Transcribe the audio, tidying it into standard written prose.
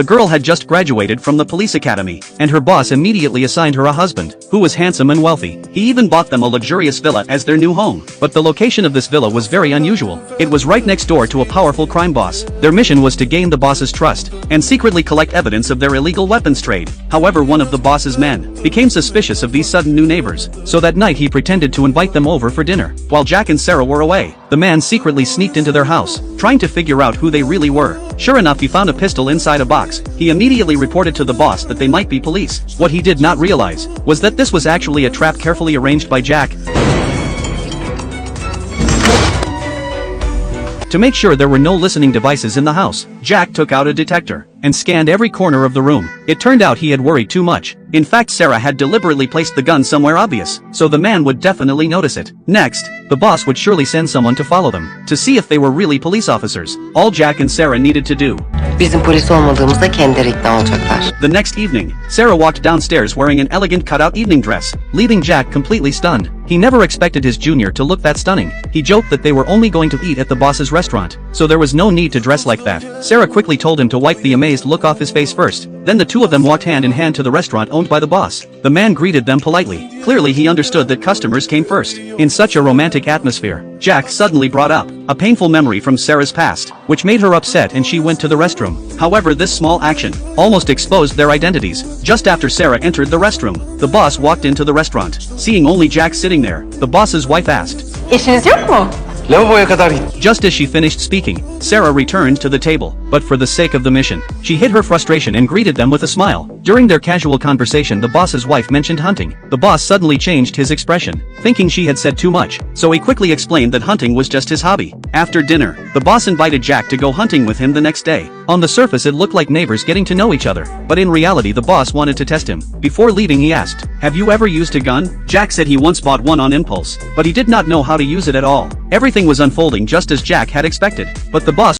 The girl had just graduated from the police academy, and her boss immediately assigned her a husband, who was handsome and wealthy. He even bought them a luxurious villa as their new home. But the location of this villa was very unusual. It was right next door to a powerful crime boss. Their mission was to gain the boss's trust, and secretly collect evidence of their illegal weapons trade. However, one of the boss's men became suspicious of these sudden new neighbors, so that night he pretended to invite them over for dinner. While Jack and Sarah were away, the man secretly sneaked into their house, trying to figure out who they really were. Sure enough, he found a pistol inside a box. He immediately reported to the boss that they might be police. What he did not realize was that this was actually a trap carefully arranged by Jack to make sure there were no listening devices in the house. Jack took out a detector and scanned every corner of the room. It turned out he had worried too much. In fact, Sarah had deliberately placed the gun somewhere obvious, so the man would definitely notice it. Next, the boss would surely send someone to follow them, to see if they were really police officers. All Jack and Sarah needed to do. Bizim polis olmadığımızda kendileri ikna olacaklar. The next evening, Sarah walked downstairs wearing an elegant cutout evening dress, leaving Jack completely stunned. He never expected his junior to look that stunning. He joked that they were only going to eat at the boss's restaurant, so there was no need to dress like that. Sarah quickly told him to wipe the amazed look off his face first. Then the two of them walked hand in hand to the restaurant owned by the boss. The man greeted them politely. Clearly he understood that customers came first. In such a romantic atmosphere, Jack suddenly brought up a painful memory from Sarah's past, which made her upset, and she went to the restroom. However, this small action almost exposed their identities. Just after Sarah entered the restroom, the boss walked into the restaurant. Seeing only Jack sitting there, the boss's wife asked, İşiniz yok mu? Lavaboya kadar git. Just as she finished speaking, Sarah returned to the table, but for the sake of the mission, she hid her frustration and greeted them with a smile. During their casual conversation, the boss's wife mentioned hunting. The boss suddenly changed his expression, thinking she had said too much, so he quickly explained that hunting was just his hobby. After dinner, the boss invited Jack to go hunting with him the next day. On the surface it looked like neighbors getting to know each other, but in reality the boss wanted to test him. Before leaving he asked, "Have you ever used a gun?" Jack said he once bought one on impulse, but he did not know how to use it at all. Everything was unfolding just as Jack had expected, but the boss